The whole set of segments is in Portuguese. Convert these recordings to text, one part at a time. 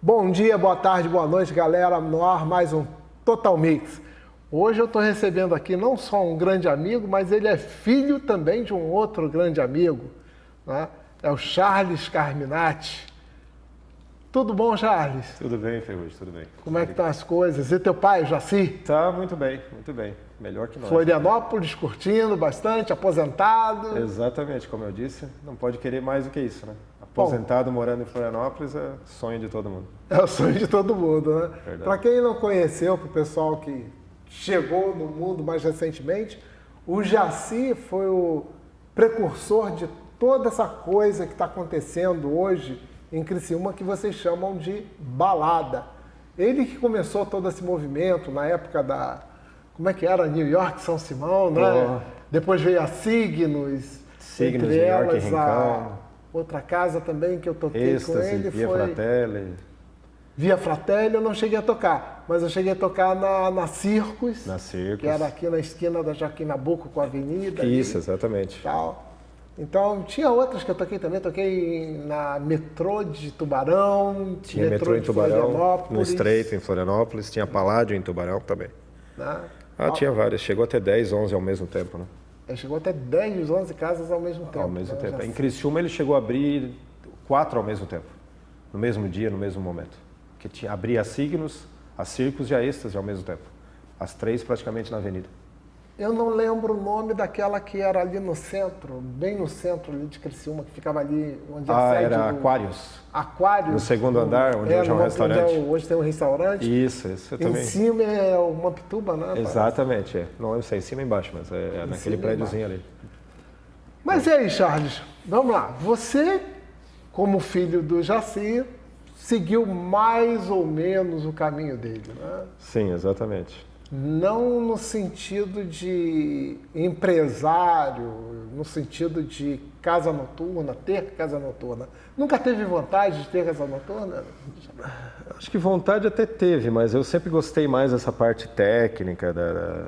Bom dia, boa tarde, boa noite, galera. No ar mais um Total Mix. Hoje eu estou recebendo aqui não só um grande amigo, mas ele é filho também de um outro grande amigo, né? É o Charles Carminati. Tudo bom, Charles? Tudo bem, Ferrugem, tudo bem. Como é que estão as coisas? E teu pai, o Jaci? Tá muito bem, muito bem. Melhor que nós. Florianópolis, curtindo bastante, aposentado. Exatamente, como eu disse, não pode querer mais do que isso, né? Aposentado morando em Florianópolis é sonho de todo mundo. É o sonho de todo mundo, né? Verdade. Para quem não conheceu, para o pessoal que chegou no mundo mais recentemente, o Jaci foi o precursor de toda essa coisa que está acontecendo hoje em Criciúma, que vocês chamam de balada. Ele que começou todo esse movimento na época da, como é que era? New York, São Simão, né? Depois veio a Signos, entre New York, elas a outra casa também que eu toquei Êxtase, com ele Via foi... Fratelli. Via Fratelli eu não cheguei a tocar, mas eu cheguei a tocar na Circus, Na Circus. que era aqui na esquina da Joaquim Nabuco com a Avenida. Isso, ali, exatamente. tal. Então, tinha outras que eu toquei também. Toquei na Metrô de Tubarão. Tinha metrô em de Tubarão, no Florianópolis, Estreito em Florianópolis, tinha Paládio em Tubarão também. né? Tinha várias, chegou até 10, 11 ao mesmo tempo, né? Chegou até 10, 11 casas ao mesmo tempo. Ao mesmo né? tempo. Já Em Criciúma ele chegou a abrir 4 ao mesmo tempo, no mesmo dia, no mesmo momento. Que tinha, abria a Signos, a Circus e a Êxtase ao mesmo tempo. As 3 praticamente na avenida. Eu não lembro o nome daquela que era ali no centro, bem no centro ali de Criciúma, que ficava ali onde a sede Era do... Aquários. Aquários. No segundo andar, onde hoje é um restaurante. Hoje tem um restaurante. Isso eu Em também. cima é o Mampituba, né? Exatamente, é. Não lembro se é em cima ou embaixo, mas é naquele cima e prédiozinho ali. Mas e aí, Charles? Vamos lá. Você, como filho do Jaci, seguiu mais ou menos o caminho dele, né? Sim, exatamente. Não no sentido de empresário, no sentido de casa noturna, ter casa noturna. Nunca teve vontade de ter casa noturna? Acho que vontade até teve, mas eu sempre gostei mais dessa parte técnica,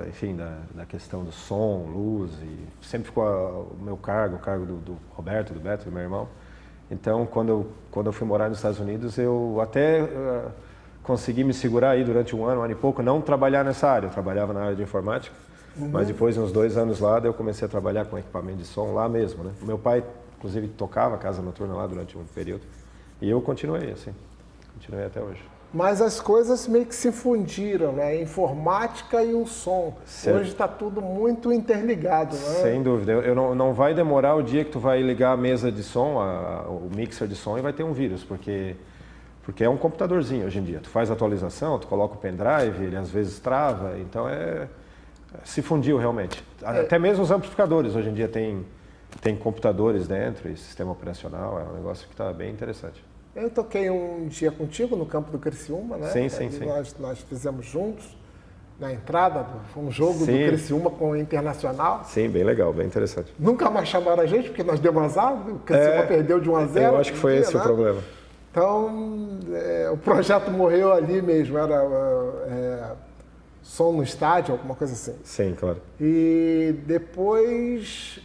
enfim, da questão do som, luz, e sempre ficou o meu cargo, o cargo do Roberto, do Beto, do meu irmão. Então, quando eu fui morar nos Estados Unidos, eu até consegui me segurar aí durante um ano e pouco, não trabalhar nessa área, eu trabalhava na área de informática, mas depois de uns 2 anos lá, daí eu comecei a trabalhar com equipamento de som lá mesmo, né? O meu pai, inclusive, tocava casa noturna lá durante um período, e eu continuei assim, continuei até hoje. Mas as coisas meio que se fundiram, né? A informática e o som. Certo. Hoje está tudo muito interligado, né? Sem dúvida. Não vai demorar o dia que tu vai ligar a mesa de som, o mixer de som, e vai ter um vírus, porque é um computadorzinho hoje em dia. Tu faz atualização, tu coloca o pendrive, ele às vezes trava, então se fundiu realmente. Até mesmo os amplificadores hoje em dia tem computadores dentro e sistema operacional, é um negócio que está bem interessante. Eu toquei um dia contigo no campo do Criciúma, né? Sim. Nós fizemos juntos, na entrada, foi um jogo do Criciúma com o Internacional. Sim, bem legal, bem interessante. Nunca mais chamaram a gente, porque nós demos azar, o Criciúma perdeu de 1-0. Eu acho que foi esse o problema. Então, o projeto morreu ali mesmo, era som no estádio, alguma coisa assim. Sim, claro. E depois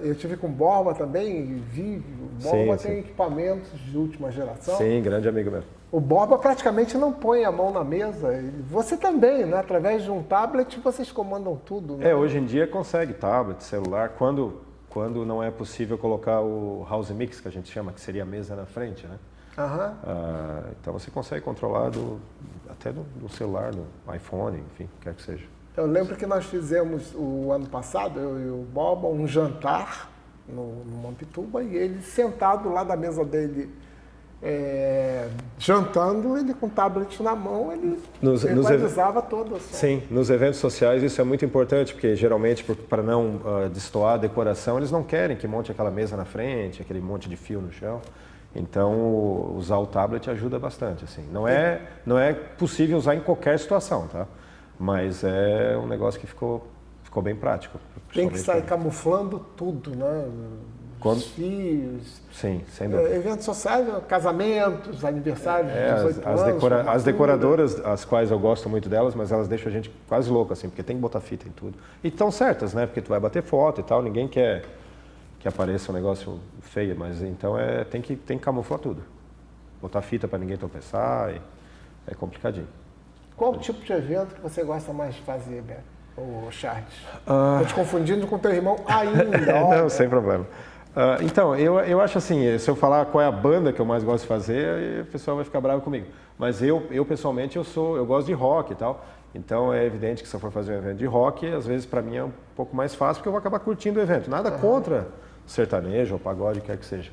eu tive com o Borba também, e vi, o Borba tem equipamentos de última geração. Sim, grande amigo meu. O Borba praticamente não põe a mão na mesa. Você também, né? Através de um tablet vocês comandam tudo. Né? Hoje em dia consegue tablet, celular, quando não é possível colocar o house mix, que a gente chama, que seria a mesa na frente, né? Então você consegue controlar até no celular, no iPhone, enfim, quer que seja. Eu lembro que nós fizemos o ano passado, eu e o Borba, um jantar no Mampituba, e ele sentado lá da mesa dele, jantando, ele com o tablet na mão, ele equalizava todo. Assim. Sim, nos eventos sociais isso é muito importante, porque geralmente, para não destoar a decoração, eles não querem que monte aquela mesa na frente, aquele monte de fio no chão. Então, usar o tablet ajuda bastante. Assim. Não é possível usar em qualquer situação, tá? Mas é um negócio que ficou bem prático. Tem que sair camuflando tudo, né? Os fios. Sim, sem dúvida. Eventos sociais, casamentos, aniversários de 18 anos. As decoradoras, as quais eu gosto muito delas, mas elas deixam a gente quase louco, assim, porque tem que botar fita em tudo. E estão certas, né? Porque tu vai bater foto e tal, ninguém quer que apareça um negócio feio, mas então tem que camuflar tudo. botar fita para ninguém tropeçar, é complicadinho. Qual tipo de evento que você gosta mais de fazer, Beto? Ô, Charles? Estou te confundindo com teu irmão ainda. Não, sem problema. Então, eu acho assim, se eu falar qual é a banda que eu mais gosto de fazer, aí o pessoal vai ficar bravo comigo. Mas eu pessoalmente, eu gosto de rock e tal. Então é evidente que se eu for fazer um evento de rock, às vezes para mim é um pouco mais fácil, porque eu vou acabar curtindo o evento. Nada contra sertanejo ou pagode, quer que seja.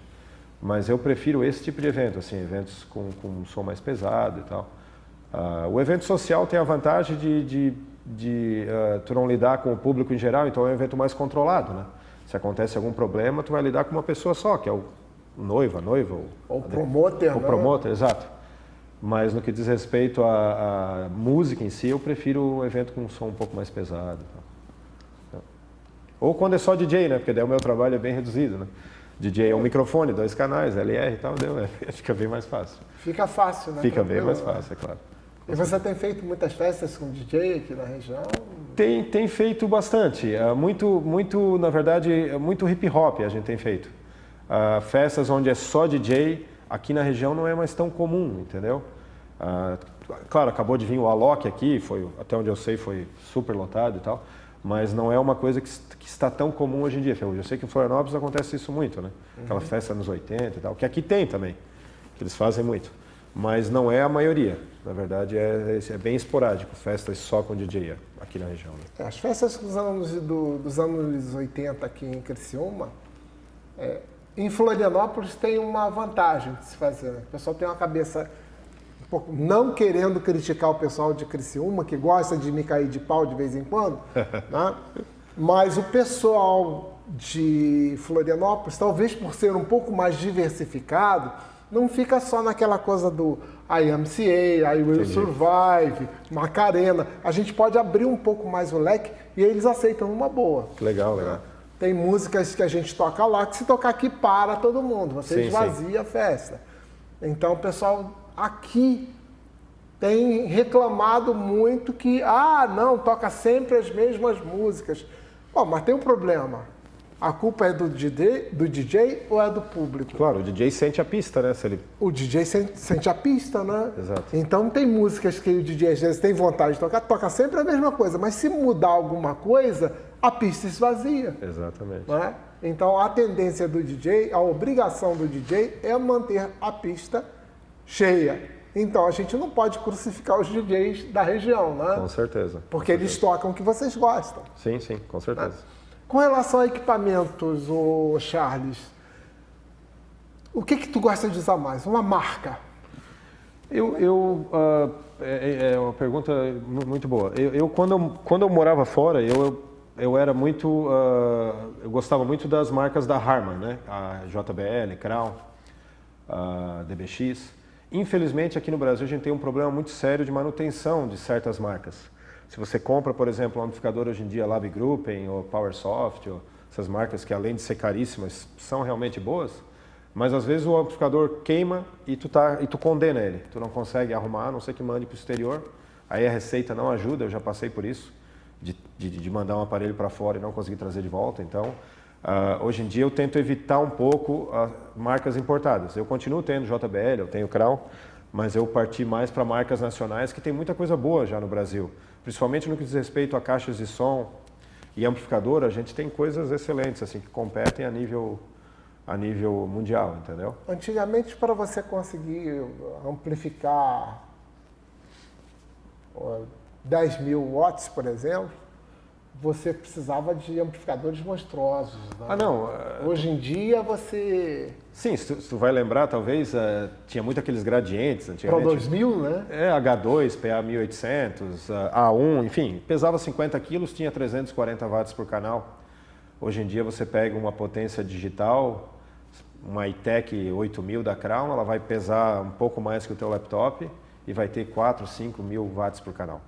Mas eu prefiro esse tipo de evento, assim, eventos com um som mais pesado e tal. O evento social tem a vantagem de tu não lidar com o público em geral, então é um evento mais controlado, né? Se acontece algum problema, tu vai lidar com uma pessoa só, que é o noivo, a noiva. O promoter, o promoter, exato. Mas no que diz respeito à música em si, eu prefiro um evento com um som um pouco mais pesado. Ou quando é só DJ, né? Porque daí o meu trabalho é bem reduzido, né? DJ é um microfone, 2 canais, LR e tal, fica bem mais fácil. Fica fácil, né? Fica bem mais fácil, é claro. E você tem feito muitas festas com DJ aqui na região? Tem feito bastante. Muito, na verdade, muito hip hop a gente tem feito. Festas onde é só DJ, aqui na região não é mais tão comum, entendeu? Claro, acabou de vir o Alok aqui, até onde eu sei foi super lotado e tal, mas não é uma coisa que está tão comum hoje em dia. Eu sei que em Florianópolis acontece isso muito, né? Aquela festa nos 80 e tal, que aqui tem também, que eles fazem muito. Mas não é a maioria. Na verdade, é bem esporádico, festas só com DJ aqui na região. Né? As festas dos anos 80 aqui em Criciúma, em Florianópolis tem uma vantagem de se fazer. Né? O pessoal tem uma cabeça um pouco, não querendo criticar o pessoal de Criciúma, que gosta de me cair de pau de vez em quando, né? Mas o pessoal de Florianópolis, talvez por ser um pouco mais diversificado, não fica só naquela coisa do IMCA, I Will Survive, Macarena. A gente pode abrir um pouco mais o leque e eles aceitam uma boa. Legal. Tem músicas que a gente toca lá, que se tocar aqui para todo mundo, você esvazia a festa. Então o pessoal aqui tem reclamado muito que, não, toca sempre as mesmas músicas. Bom, mas tem um problema. A culpa é do DJ ou é do público? Claro, o DJ sente a pista, né? O DJ sente a pista, né? Exato. Então tem músicas que o DJ às vezes tem vontade de tocar, toca sempre a mesma coisa, mas se mudar alguma coisa, a pista esvazia. Exatamente. Né? Então a tendência do DJ, a obrigação do DJ é manter a pista cheia. Então a gente não pode crucificar os DJs da região, né? Com certeza. Porque eles tocam o que vocês gostam. Sim, com certeza. Com relação a equipamentos, Charles, o que tu gosta de usar mais? Uma marca? É uma pergunta muito boa. Quando eu morava fora, eu era muito, eu gostava muito das marcas da Harman, né? A JBL, Crown, a DBX. Infelizmente, aqui no Brasil, a gente tem um problema muito sério de manutenção de certas marcas. Se você compra, por exemplo, um amplificador hoje em dia, Labgruppen ou PowerSoft, ou essas marcas que além de ser caríssimas, são realmente boas, mas às vezes o amplificador queima e tu condena ele. Tu não consegue arrumar, a não ser que mande para o exterior. Aí a receita não ajuda, eu já passei por isso, de mandar um aparelho para fora e não conseguir trazer de volta. Então, hoje em dia eu tento evitar um pouco as marcas importadas. Eu continuo tendo JBL, eu tenho Crown, mas eu parti mais para marcas nacionais que tem muita coisa boa já no Brasil. Principalmente no que diz respeito a caixas de som e amplificador, a gente tem coisas excelentes assim que competem a nível mundial, entendeu? Antigamente, para você conseguir amplificar 10 mil watts, por exemplo, você precisava de amplificadores monstruosos. Né? Não. Hoje em dia você... Sim, se tu vai lembrar, talvez, tinha muito aqueles gradientes antigamente. Pro 2000, né? H2, PA 1800, A1, enfim, pesava 50 quilos, tinha 340 watts por canal. Hoje em dia você pega uma potência digital, uma iTech 8000 da Crown, ela vai pesar um pouco mais que o teu laptop e vai ter 4, 5 mil watts por canal.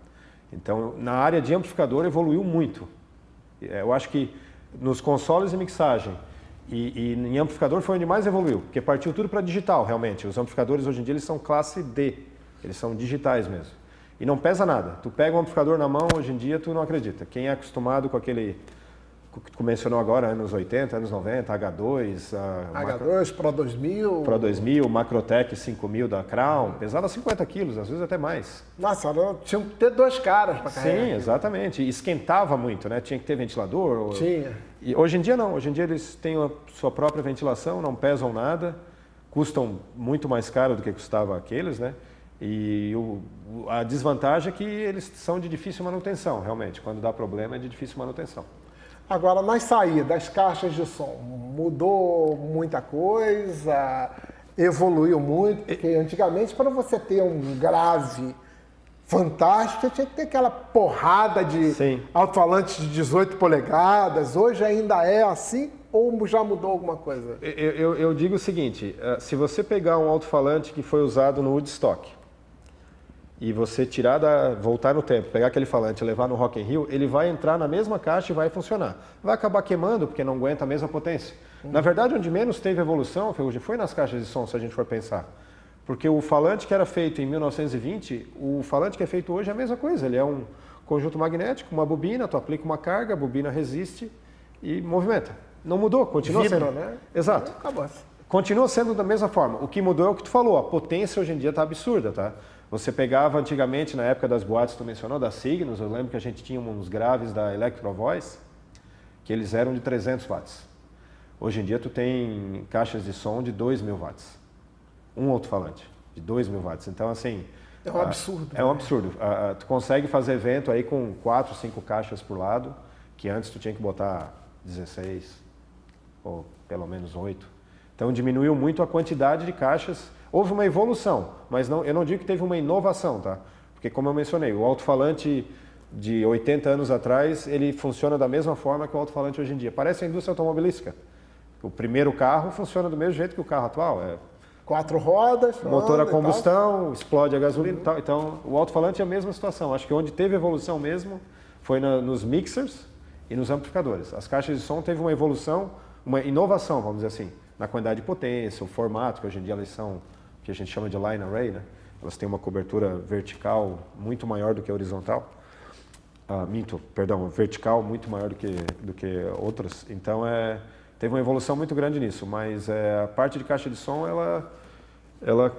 Então, na área de amplificador evoluiu muito. Eu acho que nos consoles de mixagem e em amplificador foi onde mais evoluiu, porque partiu tudo para digital, realmente. Os amplificadores hoje em dia eles são classe D, eles são digitais mesmo. E não pesa nada. Tu pega um amplificador na mão, hoje em dia tu não acredita. Quem é acostumado com aquele tu mencionou agora, anos 80, anos 90, H2, H2, Pro 2000. Pro 2000, Macrotec 5000 da Crown, pesava 50 quilos, às vezes até mais. Nossa, tinha que ter 2 caras para carregar. Sim, exatamente. E esquentava muito, né? Tinha que ter ventilador. Tinha. E hoje em dia não, hoje em dia eles têm a sua própria ventilação, não pesam nada, custam muito mais caro do que custava aqueles, né? E a desvantagem é que eles são de difícil manutenção, realmente. Quando dá problema é de difícil manutenção. Agora, nas saídas, das caixas de som, mudou muita coisa, evoluiu muito, porque antigamente, para você ter um grave fantástico, você tinha que ter aquela porrada de alto-falantes de 18 polegadas. Hoje ainda é assim ou já mudou alguma coisa? Eu digo o seguinte, se você pegar um alto-falante que foi usado no Woodstock, e você voltar no tempo, pegar aquele falante e levar no Rock in Rio, ele vai entrar na mesma caixa e vai funcionar. Vai acabar queimando porque não aguenta a mesma potência. Na verdade, onde menos teve evolução, Ferrugem, foi nas caixas de som, se a gente for pensar. Porque o falante que era feito em 1920, o falante que é feito hoje é a mesma coisa. Ele é um conjunto magnético, uma bobina, tu aplica uma carga, a bobina resiste e movimenta. Não mudou, continua sendo. Né? Exato. Acabou. Continua sendo da mesma forma. O que mudou é o que tu falou, a potência hoje em dia está absurda, tá? Você pegava antigamente, na época das boates, tu mencionou, da Cygnus, eu lembro que a gente tinha uns graves da Electro Voice, que eles eram de 300 watts. Hoje em dia tu tem caixas de som de 2.000 watts. Um alto-falante de 2.000 watts. Então, assim... É um absurdo. É um absurdo. Tu consegue fazer evento aí com 4, 5 caixas por lado, que antes tu tinha que botar 16, ou pelo menos 8. Então, diminuiu muito a quantidade de caixas. Houve uma evolução, mas eu não digo que teve uma inovação, tá? Porque, como eu mencionei, o alto-falante de 80 anos atrás, ele funciona da mesma forma que o alto-falante hoje em dia. Parece a indústria automobilística. O primeiro carro funciona do mesmo jeito que o carro atual. 4 rodas, motor a combustão, explode a gasolina e tal. Então, o alto-falante é a mesma situação. Acho que onde teve evolução mesmo foi nos mixers e nos amplificadores. As caixas de som teve uma evolução, uma inovação, vamos dizer assim, na quantidade de potência, o formato, que hoje em dia elas são que a gente chama de line array, né? Elas têm uma cobertura vertical muito maior do que a horizontal. Vertical muito maior do que outras. Então, teve uma evolução muito grande nisso, mas a parte de caixa de som, ela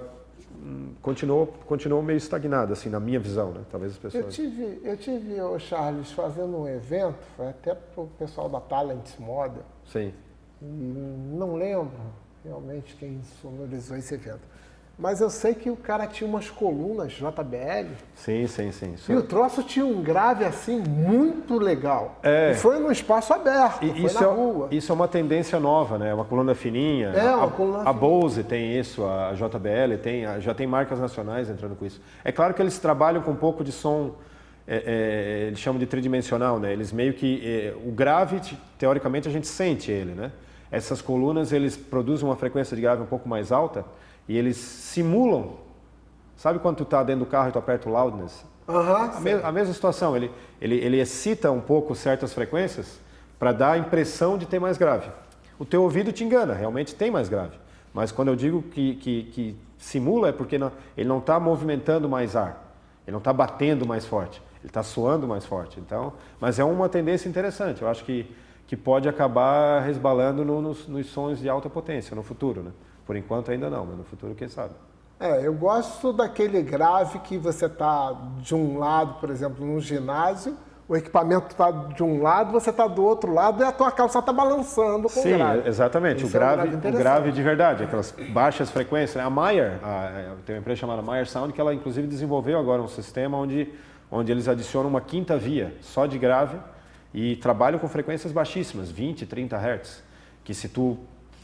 continuou meio estagnada, assim, na minha visão, né? Talvez as pessoas... Eu tive o Charles fazendo um evento, foi até para o pessoal da Talent Moda. Sim. E não lembro realmente quem sonorizou esse evento. Mas eu sei que o cara tinha umas colunas JBL. Sim. E o troço tinha um grave assim muito legal. E foi num espaço aberto, foi na rua. Isso é uma tendência nova, né? Uma coluna fininha. Uma coluna a Bose tem isso, a JBL já tem marcas nacionais entrando com isso. É claro que eles trabalham com um pouco de som, eles chamam de tridimensional, né? Eles meio que... o grave, teoricamente, a gente sente ele, né? Essas colunas, eles produzem uma frequência de grave um pouco mais alta, e eles simulam, sabe quando tu está dentro do carro e tu aperta o loudness? A mesma situação, ele excita um pouco certas frequências para dar a impressão de ter mais grave. O teu ouvido te engana, realmente tem mais grave. Mas quando eu digo que simula é porque ele não está movimentando mais ar, ele não está batendo mais forte, ele está soando mais forte. Então, mas é uma tendência interessante, eu acho que pode acabar resbalando nos sons de alta potência no futuro, né? Por enquanto ainda não, mas no futuro quem sabe. Eu gosto daquele grave que você está de um lado, por exemplo, num ginásio, o equipamento está de um lado, você está do outro lado e a tua calça está balançando com o grave. Sim, exatamente. O grave de verdade, aquelas baixas frequências. A Meyer, tem uma empresa chamada Meyer Sound, que ela inclusive desenvolveu agora um sistema onde eles adicionam uma quinta via só de grave e trabalham com frequências baixíssimas, 20, 30 Hz, que se tu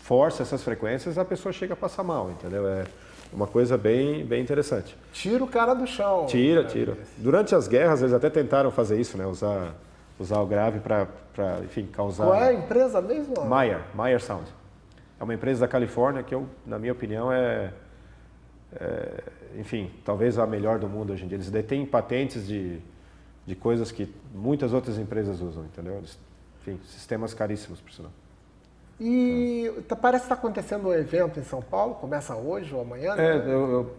força essas frequências, a pessoa chega a passar mal, entendeu? É uma coisa bem interessante. Tira o cara do chão. Tira. Durante as guerras, eles até tentaram fazer isso, né? Usar o grave para, enfim, causar... Qual é a empresa mesmo? Meyer Sound. É uma empresa da Califórnia que, na minha opinião, enfim, talvez a melhor do mundo hoje em dia. Eles detêm patentes de coisas que muitas outras empresas usam, entendeu? Enfim, sistemas caríssimos, por sinal. E parece que está acontecendo um evento em São Paulo, começa hoje ou amanhã? Né?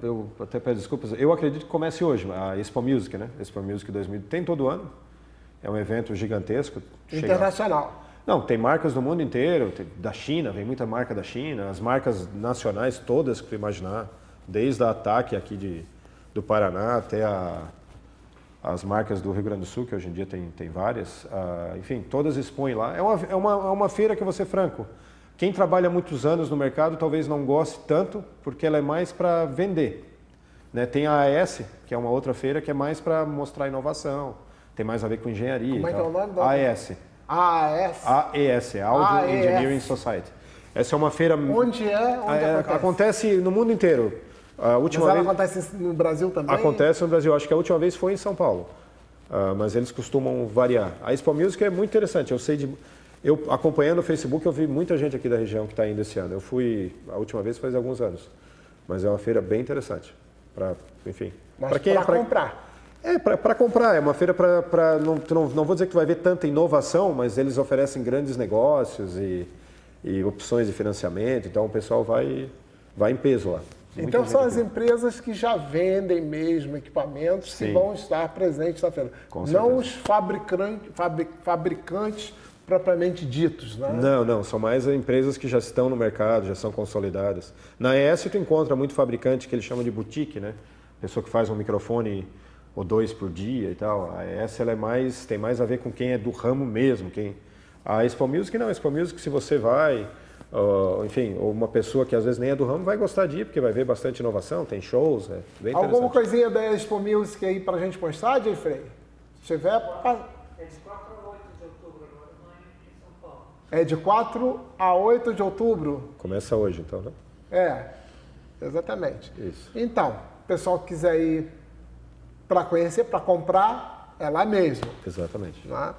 Eu até peço desculpas, eu acredito que comece hoje, a Expo Music, né? Expo Music 2000 tem todo ano, é um evento gigantesco. Internacional. Não, tem marcas do mundo inteiro, da China, vem muita marca da China, as marcas nacionais todas que tu imaginar, desde a Ataque aqui do Paraná até as marcas do Rio Grande do Sul, que hoje em dia tem várias, enfim, todas expõem lá. É uma feira que, vou ser franco, quem trabalha muitos anos no mercado talvez não goste tanto, porque ela é mais para vender. Né? Tem a AES, que é uma outra feira que é mais para mostrar inovação, tem mais a ver com engenharia. Como é que é o nome da AES. AES? AES, Audio Engineering Society. Essa é uma feira... Onde acontece? Acontece no mundo inteiro. Mas ela acontece no Brasil também? Acontece no Brasil. Acho que a última vez foi em São Paulo. Mas eles costumam variar. A Expo Music é muito interessante. Eu acompanhando o Facebook, eu vi muita gente aqui da região que está indo esse ano. Eu fui, a última vez faz alguns anos. Mas é uma feira bem interessante. Enfim. Mas para comprar? Para comprar. É uma feira para... Não vou dizer que tu vai ver tanta inovação, mas eles oferecem grandes negócios e opções de financiamento. Então o pessoal vai em peso lá. Então são as empresas que já vendem mesmo equipamentos que vão estar presentes na feira. Não os fabricantes propriamente ditos, né? Não. São mais empresas que já estão no mercado, já são consolidadas. Na ES tu encontra muito fabricante que eles chamam de boutique, né? Pessoa que faz um microfone ou 2 por dia e tal. A ES ela tem mais a ver com quem é do ramo mesmo. A Expo Music não. A Expo Music, se você vai... enfim, ou uma pessoa que às vezes nem é do ramo vai gostar de ir, porque vai ver bastante inovação, tem shows, é bem interessante. Alguma coisinha da Expo Music aí pra gente mostrar, Jeffrey? Se tiver... É de 4 a 8 de outubro agora, não é em São Paulo. É de 4 a 8 de outubro? Começa hoje, então, né? Exatamente. Isso. Então, o pessoal que quiser ir para conhecer, para comprar, é lá mesmo. Exatamente. Né?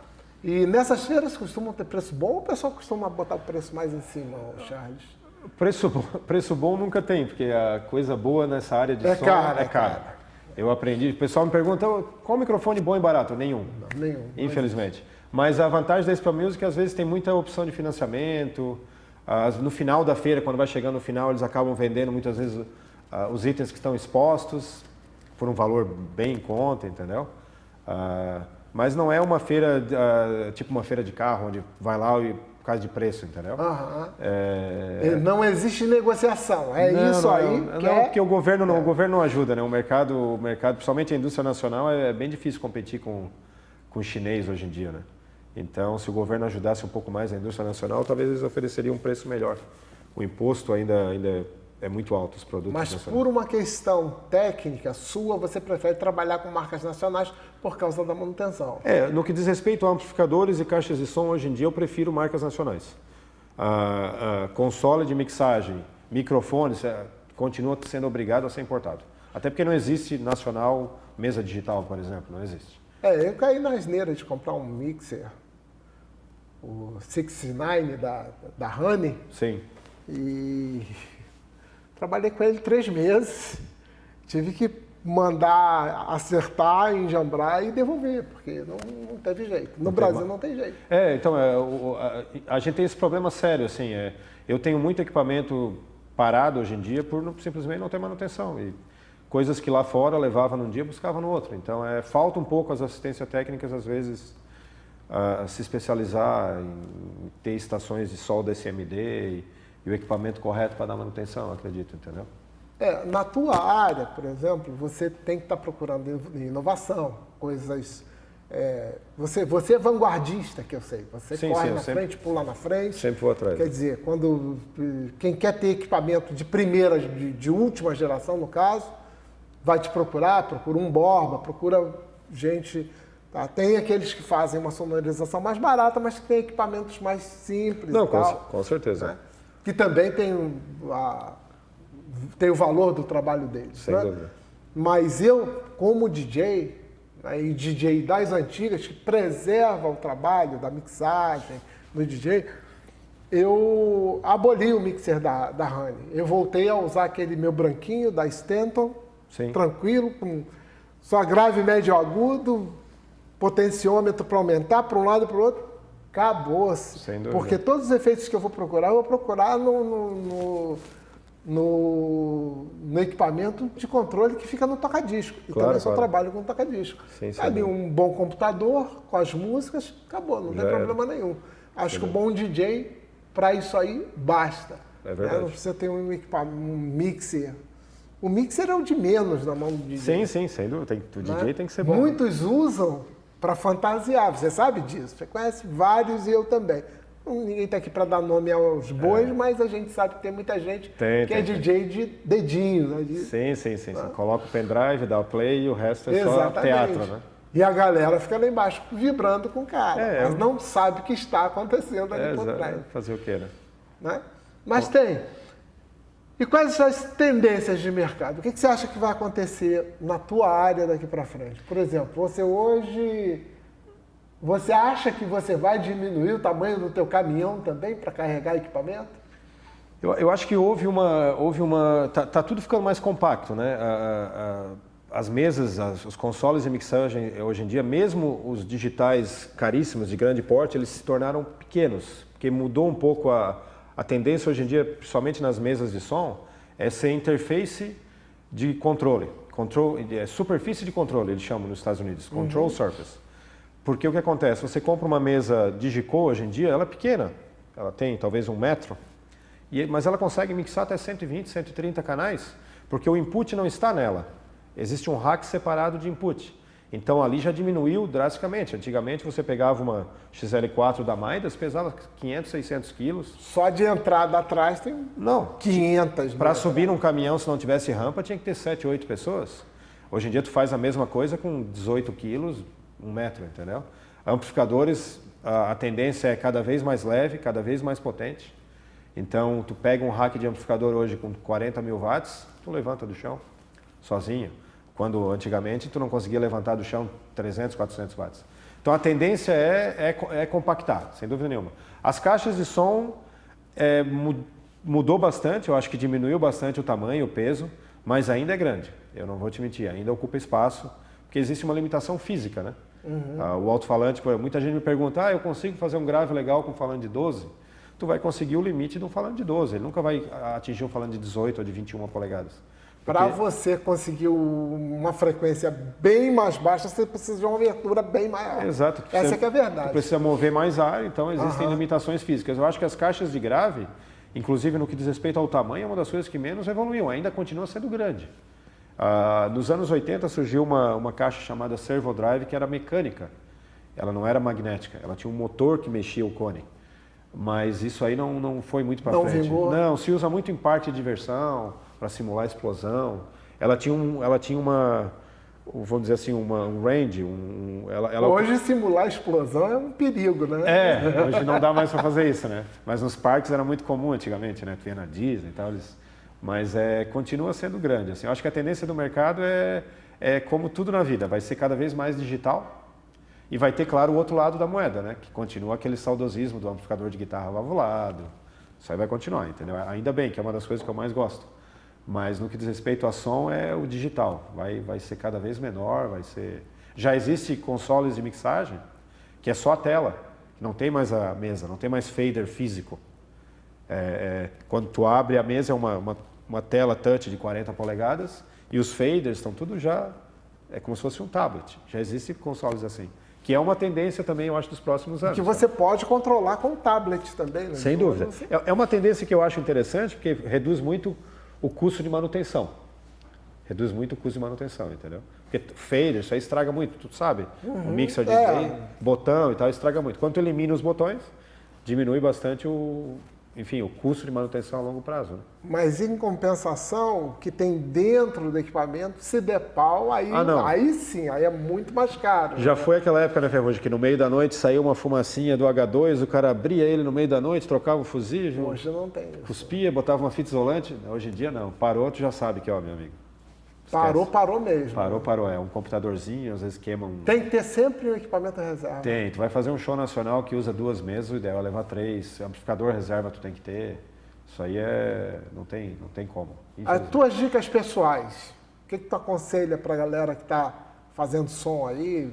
E nessas feiras costumam ter preço bom ou o pessoal costuma botar o preço mais em cima, Charles? Preço bom nunca tem, porque a coisa boa nessa área de som é cara. Eu aprendi, o pessoal me pergunta, qual microfone bom e barato? Nenhum. Nenhum. Infelizmente. Mas a vantagem da Expo Music é que às vezes tem muita opção de financiamento. No final da feira, quando vai chegando no final, eles acabam vendendo muitas vezes os itens que estão expostos por um valor bem em conta, entendeu? Mas não é uma feira, tipo uma feira de carro, onde vai lá e por causa de preço, entendeu? Não existe negociação, porque o governo não ajuda, né? O mercado, principalmente a indústria nacional, é bem difícil competir com o chinês hoje em dia, né? Então, se o governo ajudasse um pouco mais a indústria nacional, talvez eles ofereceriam um preço melhor. O imposto ainda é muito alto, os produtos nacionais. Mas por uma questão técnica sua, você prefere trabalhar com marcas nacionais por causa da manutenção? No que diz respeito a amplificadores e caixas de som, hoje em dia eu prefiro marcas nacionais. Console de mixagem, microfones, continua sendo obrigado a ser importado. Até porque não existe nacional mesa digital, por exemplo, não existe. Eu caí na asneira de comprar um mixer, o 69 da Honey. Sim. E trabalhei com ele 3 meses, tive que mandar acertar, enjambrar e devolver, porque não teve jeito. No Brasil não tem jeito. Então, a gente tem esse problema sério, assim, eu tenho muito equipamento parado hoje em dia por simplesmente não ter manutenção. E coisas que lá fora levava num dia, buscava no outro. Então, falta um pouco as assistências técnicas, às vezes, se especializar em ter estações de solda SMD e o equipamento correto para dar manutenção, acredito, entendeu? Na tua área, por exemplo, você tem que estar procurando inovação, coisas... Você é vanguardista, que eu sei. Você corre na frente, pula na frente. Sempre vou atrás. Quer dizer, quem quer ter equipamento de primeira, de última geração, no caso, vai te procurar, procura um Borba, procura gente... Tá? Tem aqueles que fazem uma sonorização mais barata, mas que tem equipamentos mais simples e tal. Com certeza. Né? Que também tem o valor do trabalho deles. Sem dúvida. Mas eu, como DJ, e DJ das antigas, que preserva o trabalho da mixagem, do DJ, eu aboli o mixer da Honey. Eu voltei a usar aquele meu branquinho da Stanton, tranquilo, com só grave, médio, agudo, potenciômetro para aumentar para um lado e para o outro. Acabou-se. Sem dúvida. Porque todos os efeitos que eu vou procurar no equipamento de controle que fica no toca-disco. E também só trabalho com toca-disco. Ali um bom computador, com as músicas, acabou, não tem problema nenhum. Acho que o bom DJ, para isso aí, basta. É verdade. Não precisa ter um mixer. O mixer é o de menos na mão do DJ. Sim, sem dúvida. O DJ Né? tem que ser bom. Muitos usam para fantasiar, você sabe disso. Você conhece vários e eu também. Ninguém está aqui para dar nome aos bois, mas a gente sabe que tem muita gente que é DJ de dedinho. Né? Sim. Coloca o pendrive, dá o play e o resto é só teatro, né? E a galera fica lá embaixo vibrando com o cara, mas não sabe o que está acontecendo ali por trás. Fazer o quê, Né? Mas tem. E quais são as tendências de mercado? O que você acha que vai acontecer na tua área daqui para frente? Por exemplo, você acha que você vai diminuir o tamanho do teu caminhão também para carregar equipamento? Eu acho que houve uma tá tudo ficando mais compacto, né? As mesas, os consoles de mixagem hoje em dia, mesmo os digitais caríssimos de grande porte, eles se tornaram pequenos, porque mudou um pouco a tendência hoje em dia, principalmente nas mesas de som, é ser interface de controle, superfície de controle, eles chamam nos Estados Unidos, control surface. Porque o que acontece? Você compra uma mesa Digico hoje em dia, ela é pequena, ela tem talvez 1 metro, mas ela consegue mixar até 120, 130 canais, porque o input não está nela. Existe um rack separado de input. Então ali já diminuiu drasticamente. Antigamente você pegava uma XL4 da Midas, pesava 500, 600 quilos. Só de entrada atrás tem 500. Para subir num caminhão, se não tivesse rampa, tinha que ter 7, 8 pessoas. Hoje em dia tu faz a mesma coisa com 18 quilos, 1 metro, entendeu? Amplificadores, a tendência é cada vez mais leve, cada vez mais potente. Então, tu pega um rack de amplificador hoje com 40 mil watts, tu levanta do chão, sozinho. Quando antigamente tu não conseguia levantar do chão 300, 400 watts. Então, a tendência é compactar, sem dúvida nenhuma. As caixas de som mudou bastante, eu acho que diminuiu bastante o tamanho, o peso, mas ainda é grande. Eu não vou te mentir, ainda ocupa espaço, porque existe uma limitação física, né? O alto-falante, muita gente me pergunta, eu consigo fazer um grave legal com um falante de 12? Tu vai conseguir o limite de um falante de 12, ele nunca vai atingir um falante de 18 ou de 21 polegadas. Para você conseguir uma frequência bem mais baixa, você precisa de uma abertura bem maior. Exato. Essa que é a verdade. Tu precisa mover mais ar, então existem limitações físicas. Eu acho que as caixas de grave, inclusive no que diz respeito ao tamanho, é uma das coisas que menos evoluiu, ainda continua sendo grande. Nos anos 80 surgiu uma caixa chamada Servo Drive, que era mecânica. Ela não era magnética, ela tinha um motor que mexia o cone. Mas isso aí não foi muito para frente. Vingou? Não, se usa muito em parte de diversão, para simular explosão. Ela tinha uma, vamos dizer assim, um range. Hoje simular explosão é um perigo, né? Hoje não dá mais para fazer isso, né? Mas nos parques era muito comum antigamente, né? Tinha na Disney e tal, mas continua sendo grande. Assim. Eu acho que a tendência do mercado é como tudo na vida, vai ser cada vez mais digital e vai ter, claro, o outro lado da moeda, né? Que continua aquele saudosismo do amplificador de guitarra valvulado. Isso aí vai continuar, entendeu? Ainda bem, que é uma das coisas que eu mais gosto. Mas no que diz respeito a som é o digital, vai ser cada vez menor, Já existe consoles de mixagem que é só a tela, que não tem mais a mesa, não tem mais fader físico. Quando tu abre a mesa é uma tela touch de 40 polegadas e os faders estão tudo já, é como se fosse um tablet. Já existem consoles assim, que é uma tendência também, eu acho, dos próximos anos. Que você pode controlar com tablet também, né? Sem dúvida. É uma tendência que eu acho interessante, porque reduz muito o custo de manutenção. Reduz muito o custo de manutenção, entendeu? Porque fader, isso aí estraga muito, tu sabe? O mixer de botão e tal estraga muito. Quando tu elimina os botões, diminui bastante o custo de manutenção a longo prazo. Né? Mas em compensação, que tem dentro do equipamento, se der pau, aí sim, aí é muito mais caro. Já foi aquela época, né, Ferrugem, que no meio da noite saiu uma fumacinha do H2, o cara abria ele no meio da noite, trocava o fusível. Hoje não tem isso. Cuspia, botava uma fita isolante. Hoje em dia não. Parou, tu já sabe que, meu amigo. Parou mesmo. Parou. É um computadorzinho, às vezes queima um... Tem que ter sempre um equipamento reserva. Tem. Tu vai fazer um show nacional que usa 2 mesas, o ideal é levar 3. Amplificador reserva tu tem que ter. Isso aí não tem como. As tuas dicas pessoais, o que tu aconselha pra galera que tá fazendo som aí?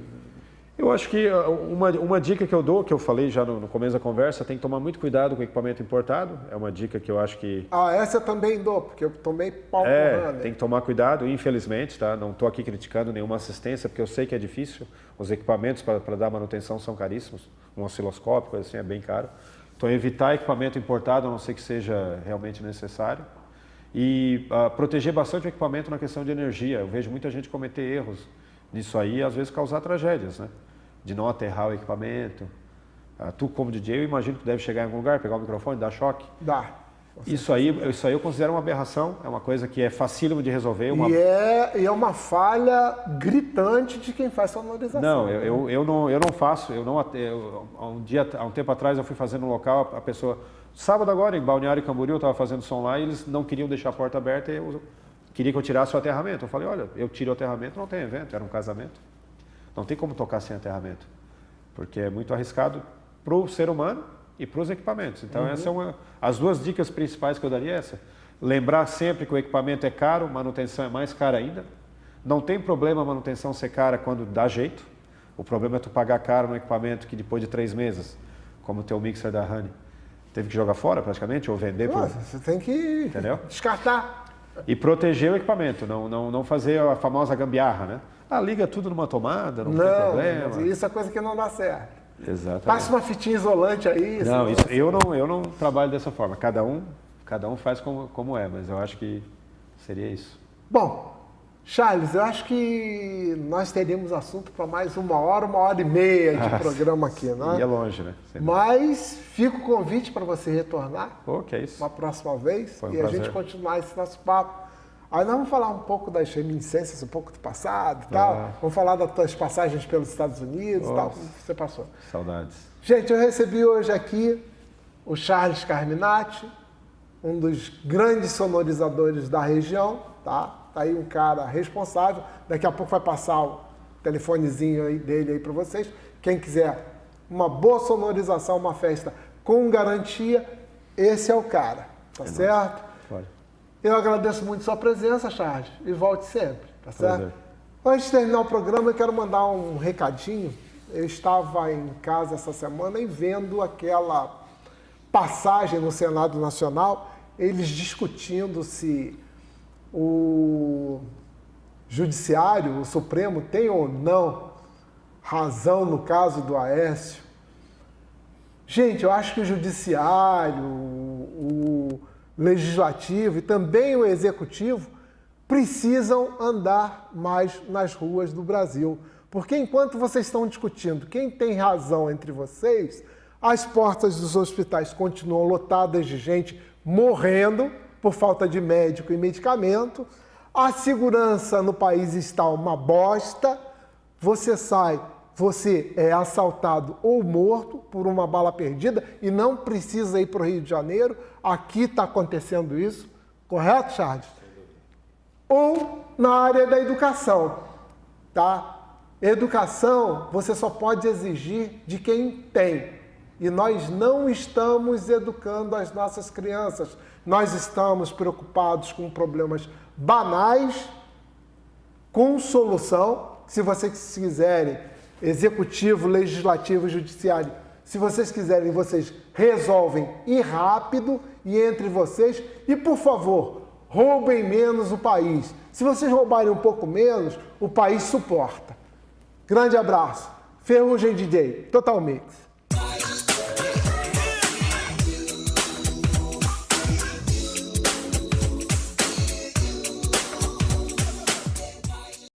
Eu acho que uma dica que eu dou, que eu falei já no começo da conversa, tem que tomar muito cuidado com o equipamento importado. É uma dica que eu acho que... Essa eu também dou, porque eu tomei pau com tem que tomar cuidado, infelizmente, tá? Não estou aqui criticando nenhuma assistência, porque eu sei que é difícil. Os equipamentos para dar manutenção são caríssimos. Um osciloscópio, coisa assim, é bem caro. Então, evitar equipamento importado, a não ser que seja realmente necessário. E proteger bastante o equipamento na questão de energia. Eu vejo muita gente cometer erros nisso aí e às vezes causar tragédias, né? De não aterrar o equipamento. Tu, como DJ, eu imagino que deve chegar em algum lugar, pegar o microfone, dar choque. Dá. Isso aí eu considero uma aberração, é uma coisa que é facílimo de resolver. E é uma falha gritante de quem faz sonorização. Não, eu não faço. Há um tempo atrás eu fui fazendo um local, a pessoa... Sábado agora, em Balneário Camboriú, eu estava fazendo som lá e eles não queriam deixar a porta aberta e eu queria que eu tirasse o aterramento. Eu falei, olha, eu tiro o aterramento, não tem evento, era um casamento. Não tem como tocar sem aterramento, porque é muito arriscado para o ser humano e para os equipamentos. Então, essa é as duas dicas principais que eu daria essa. Lembrar sempre que o equipamento é caro, manutenção é mais cara ainda. Não tem problema a manutenção ser cara quando dá jeito. O problema é tu pagar caro no equipamento que depois de 3 meses, como o teu mixer da Honey, teve que jogar fora praticamente, ou vender. Você tem que descartar. E proteger o equipamento, não fazer a famosa gambiarra, né? Liga tudo numa tomada, não tem problema. Isso é coisa que não dá certo. Exatamente. Passa uma fitinha isolante aí. Não, eu não trabalho dessa forma. Cada um faz como é, mas eu acho que seria isso. Bom, Charles, eu acho que nós teríamos assunto para mais 1h, 1h30 de programa aqui, né? E é longe, né? Mas fica o convite para você retornar. Que é isso. Uma próxima vez. Foi um prazer. A gente continuar esse nosso papo. Aí nós vamos falar um pouco das reminiscências, um pouco do passado e tal. Vamos falar das tuas passagens pelos Estados Unidos e tal, como você passou. Saudades. Gente, eu recebi hoje aqui o Charles Carminati, um dos grandes sonorizadores da região, tá? Tá aí um cara responsável. Daqui a pouco vai passar o telefonezinho aí dele aí para vocês. Quem quiser uma boa sonorização, uma festa com garantia, esse é o cara, tá certo? Eu agradeço muito sua presença, Charles, e volte sempre, tá certo? Prazer. Antes de terminar o programa, eu quero mandar um recadinho. Eu estava em casa essa semana e vendo aquela passagem no Senado Nacional, eles discutindo se o Judiciário, o Supremo, tem ou não razão no caso do Aécio. Gente, eu acho que o Judiciário, o Legislativo e também o Executivo precisam andar mais nas ruas do Brasil. Porque enquanto vocês estão discutindo quem tem razão entre vocês, as portas dos hospitais continuam lotadas de gente morrendo por falta de médico e medicamento, a segurança no país está uma bosta, você é assaltado ou morto por uma bala perdida e não precisa ir para o Rio de Janeiro. Aqui está acontecendo isso, correto, Charles? Ou na área da educação, tá? Educação você só pode exigir de quem tem. E nós não estamos educando as nossas crianças. Nós estamos preocupados com problemas banais, com solução. Se vocês quiserem, executivo, legislativo, judiciário, se vocês quiserem, vocês resolvem e rápido e entre vocês. E, por favor, roubem menos o país. Se vocês roubarem um pouco menos, o país suporta. Grande abraço. Ferrugem DJ, Total Mix.